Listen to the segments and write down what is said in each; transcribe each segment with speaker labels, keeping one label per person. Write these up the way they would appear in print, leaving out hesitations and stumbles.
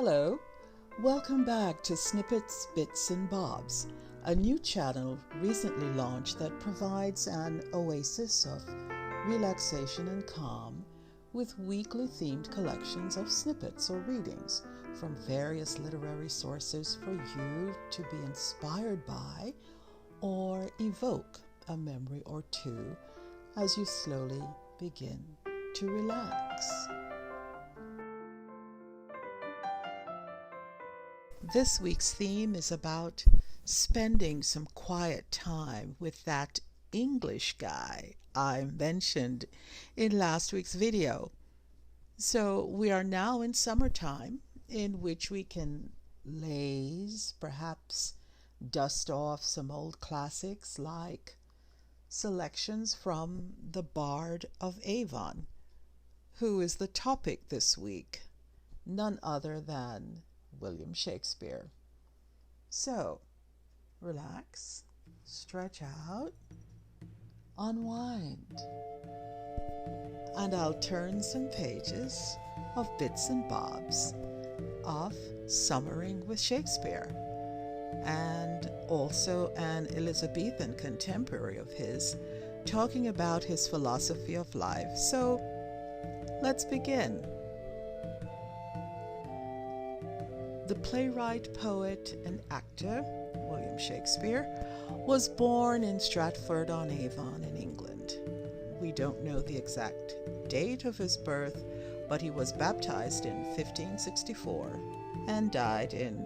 Speaker 1: Hello, welcome back to Snippets, Bits and Bobs, a new channel recently launched that provides an oasis of relaxation and calm with weekly themed collections of snippets or readings from various literary sources for you to be inspired by or evoke a memory or two as you slowly begin to relax. This week's theme is about spending some quiet time with that English guy I mentioned in last week's video. So we are now in summertime, in which we can laze, perhaps dust off some old classics like selections from the Bard of Avon, who is the topic this week, none other than William Shakespeare. So, relax, stretch out, unwind, and I'll turn some pages of bits and bobs of Summering with Shakespeare, and also an Elizabethan contemporary of his talking about his philosophy of life. So, let's begin. The playwright, poet, and actor, William Shakespeare, was born in Stratford-on-Avon in England. We don't know the exact date of his birth, but he was baptized in 1564 and died in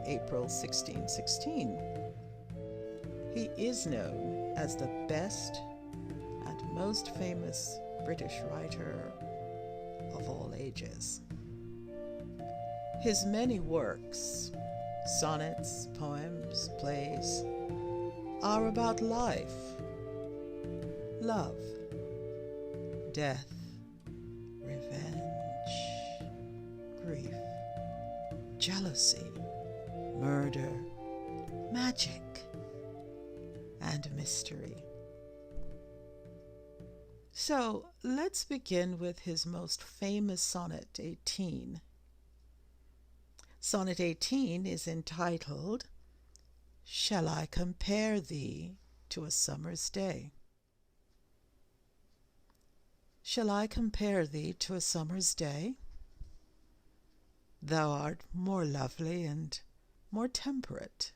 Speaker 1: April 1616. He is known as the best and most famous British writer of all ages. His many works, sonnets, poems, plays, are about life, love, death, revenge, grief, jealousy, murder, magic, and mystery. So let's begin with his most famous sonnet, 18. Sonnet 18 is entitled, "Shall I compare thee to a summer's day?" Shall I compare thee to a summer's day? Thou art more lovely and more temperate.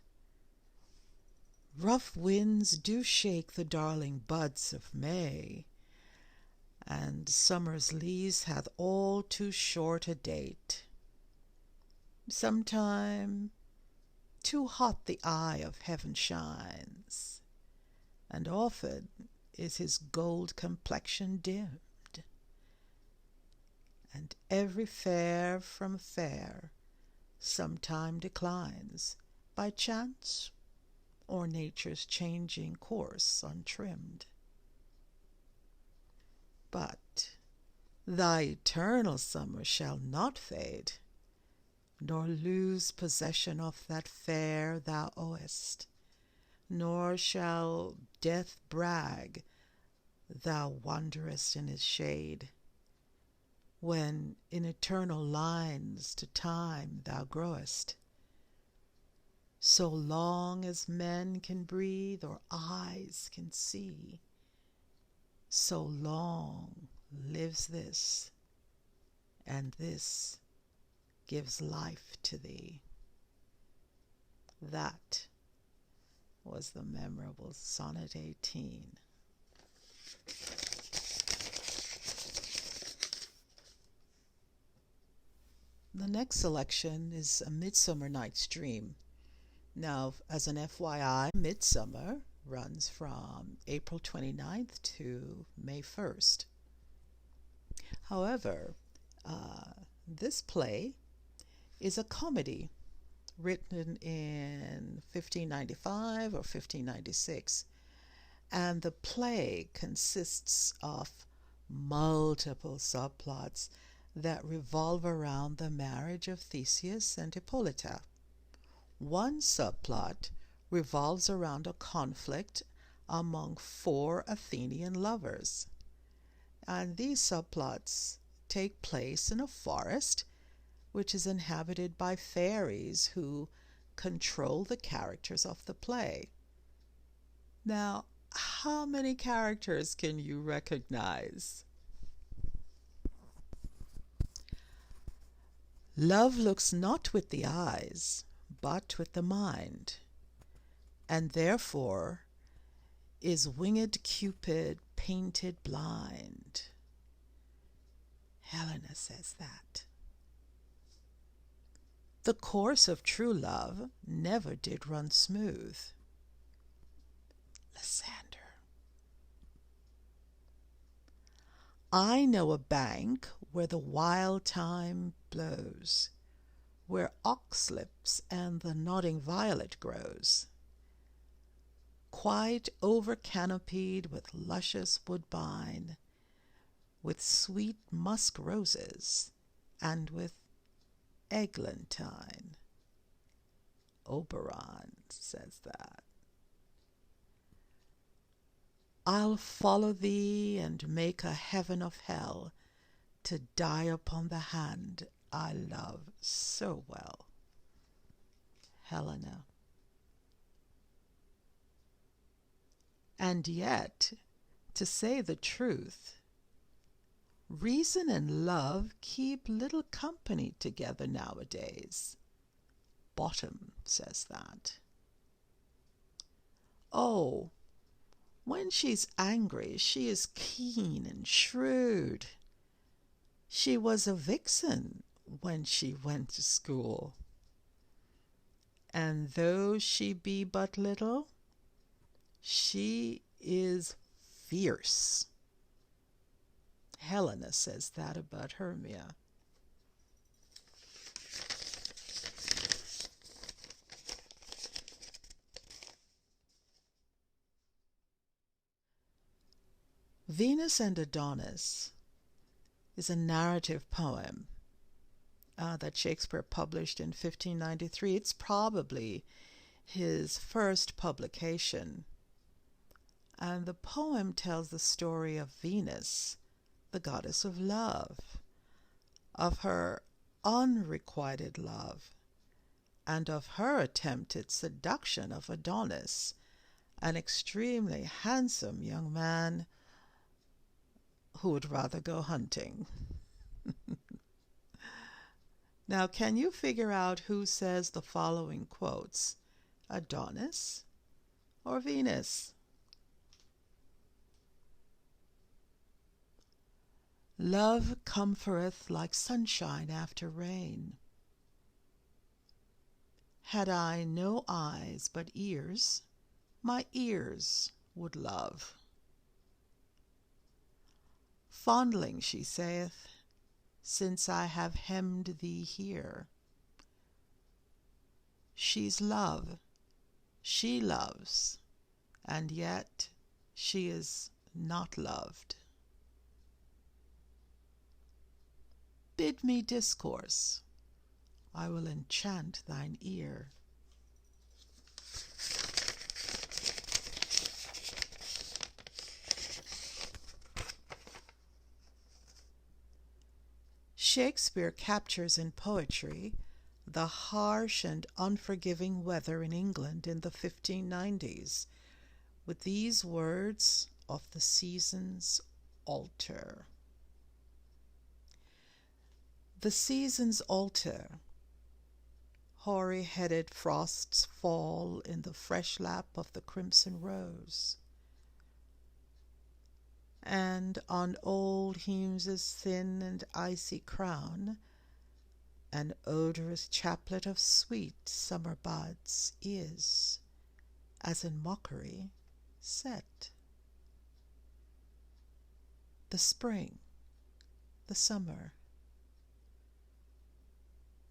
Speaker 1: Rough winds do shake the darling buds of May, and summer's lease hath all too short a date. Sometime too hot the eye of heaven shines, and often is his gold complexion dimmed, and every fair from fair sometime declines by chance or nature's changing course untrimmed. But thy eternal summer shall not fade, nor lose possession of that fair thou owest, nor shall death brag thou wanderest in his shade, when in eternal lines to time thou growest. So long as men can breathe or eyes can see, so long lives this, and this gives life to thee. That was the memorable Sonnet 18. The next selection is A Midsummer Night's Dream. Now, as an FYI, Midsummer runs from April 29th to May 1st. However, this play is a comedy written in 1595 or 1596, and the play consists of multiple subplots that revolve around the marriage of Theseus and Hippolyta. One subplot revolves around a conflict among 4 Athenian lovers, and these subplots take place in a forest which is inhabited by fairies who control the characters of the play. Now, how many characters can you recognize? Love looks not with the eyes, but with the mind, and therefore is winged Cupid painted blind. Helena says that. The course of true love never did run smooth. Lysander. I know a bank where the wild thyme blows, where oxlips and the nodding violet grows, quite over-canopied with luscious woodbine, with sweet musk roses, and with eglantine. Oberon says that. I'll follow thee and make a heaven of hell to die upon the hand I love so well. Helena. And yet, to say the truth, reason and love keep little company together nowadays. Bottom says that. Oh, when she's angry, she is keen and shrewd. She was a vixen when she went to school. And though she be but little, she is fierce. Helena says that about Hermia. Venus and Adonis is a narrative poem that Shakespeare published in 1593. It's probably his first publication. And the poem tells the story of Venus, the goddess of love, of her unrequited love, and of her attempted seduction of Adonis, an extremely handsome young man who would rather go hunting. Now, can you figure out who says the following quotes? Adonis or Venus? Love comforteth like sunshine after rain. Had I no eyes but ears, my ears would love. Fondling, she saith, since I have hemmed thee here. She's love, she loves, and yet she is not loved. Bid me discourse, I will enchant thine ear. Shakespeare captures in poetry the harsh and unforgiving weather in England in the 1590s with these words of the seasons alter. The seasons alter. Hoary-headed frosts fall in the fresh lap of the crimson rose, and on old Heams's thin and icy crown an odorous chaplet of sweet summer buds is, as in mockery, set. The spring, the summer,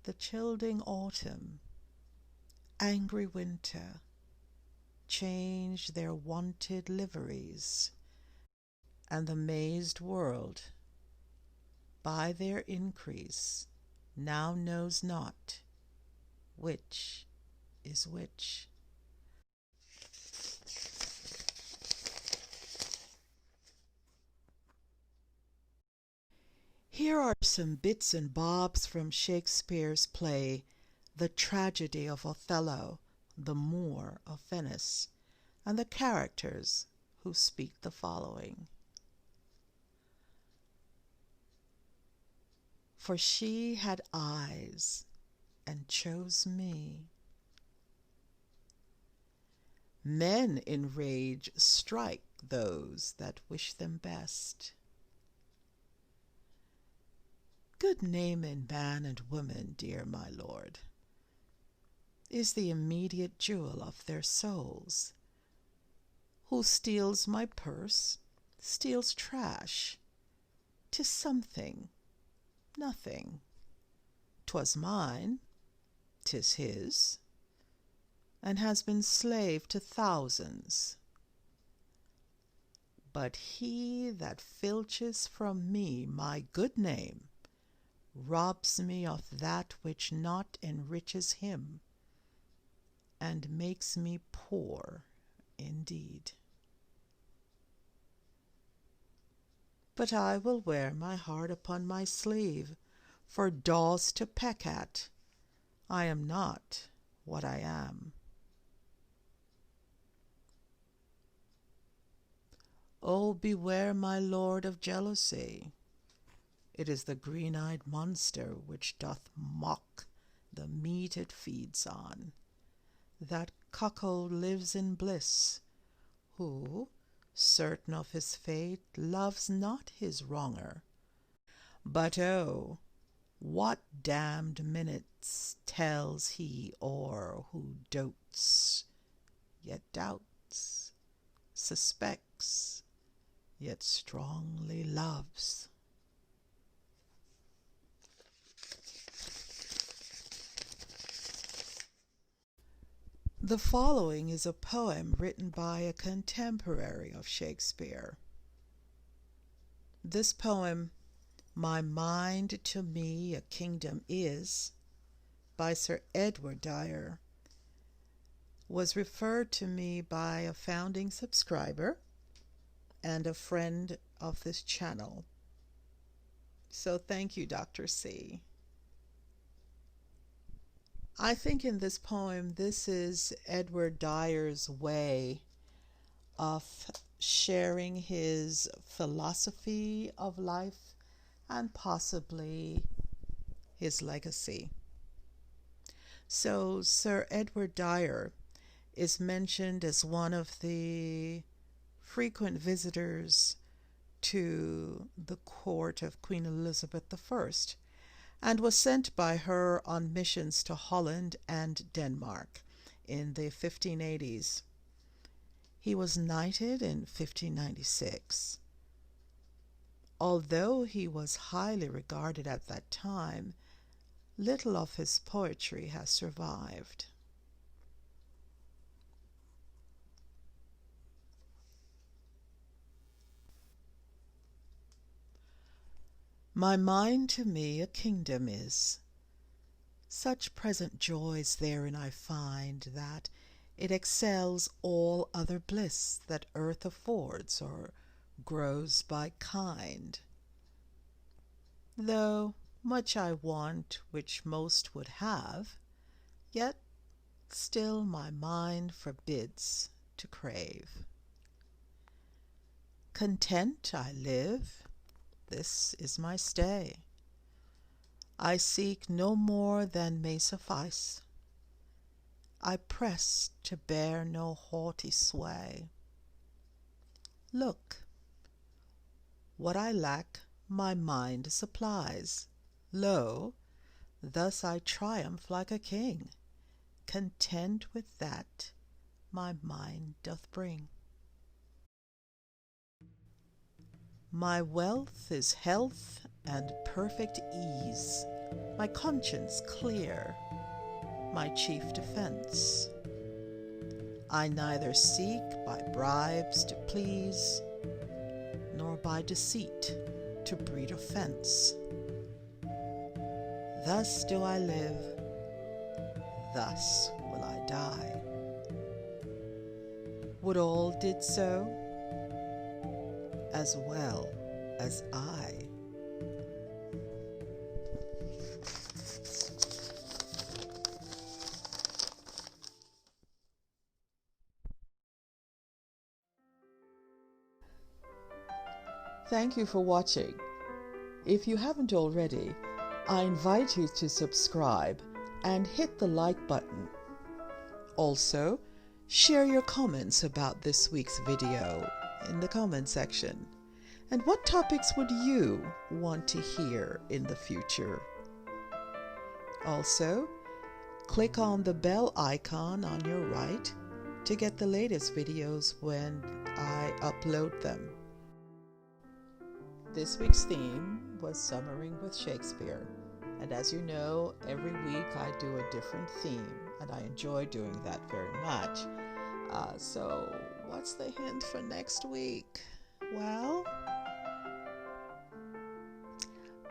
Speaker 1: the chilling autumn, angry winter, change their wonted liveries, and the mazed world, by their increase, now knows not which is which. Here are some bits and bobs from Shakespeare's play, The Tragedy of Othello, the Moor of Venice, and the characters who speak the following. For she had eyes and chose me. Men in rage strike those that wish them best. Good name in man and woman, dear my lord, is the immediate jewel of their souls. Who steals my purse steals trash. 'Tis something, nothing. 'Twas mine, 'tis his, and has been slave to thousands. But he that filches from me my good name robs me of that which not enriches him, and makes me poor indeed. But I will wear my heart upon my sleeve, for daws to peck at. I am not what I am. Oh, beware, my lord, of jealousy. It is the green-eyed monster which doth mock the meat it feeds on. That cuckold lives in bliss, who, certain of his fate, loves not his wronger. But oh, what damned minutes tells he o'er who dotes, yet doubts, suspects, yet strongly loves. The following is a poem written by a contemporary of Shakespeare. This poem, My Mind to Me a Kingdom Is, by Sir Edward Dyer, was referred to me by a founding subscriber and a friend of this channel. So thank you, Dr. C. I think in this poem, this is Edward Dyer's way of sharing his philosophy of life and possibly his legacy. So Sir Edward Dyer is mentioned as one of the frequent visitors to the court of Queen Elizabeth I, and was sent by her on missions to Holland and Denmark in the 1580s. He was knighted in 1596. Although he was highly regarded at that time, little of his poetry has survived. My mind to me a kingdom is. Such present joys therein I find that it excels all other bliss that earth affords or grows by kind. Though much I want which most would have, yet still my mind forbids to crave. Content I live, this is my stay. I seek no more than may suffice. I press to bear no haughty sway. Look, what I lack my mind supplies. Lo, thus I triumph like a king, content with that my mind doth bring. My wealth is health and perfect ease, my conscience clear, my chief defense. I neither seek by bribes to please, nor by deceit to breed offense. Thus do I live, thus will I die. Would all did so, as well as I. Thank you for watching. If you haven't already, I invite you to subscribe and hit the like button. Also, share your comments about this week's video in the comment section. And what topics would you want to hear in the future? Also, click on the bell icon on your right to get the latest videos when I upload them. This week's theme was Summering with Shakespeare. And as you know, every week I do a different theme, and I enjoy doing that very much. So what's the hint for next week? Well,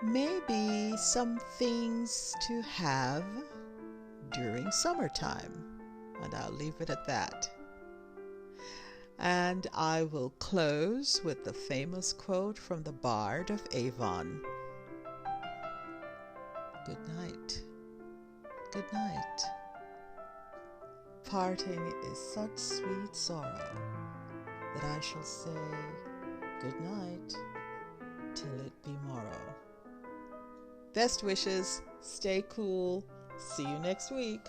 Speaker 1: maybe some things to have during summertime, and I'll leave it at that. And I will close with the famous quote from the Bard of Avon. Good night. Good night. Parting is such sweet sorrow that I shall say good night till it be morrow. Best wishes, stay cool, see you next week.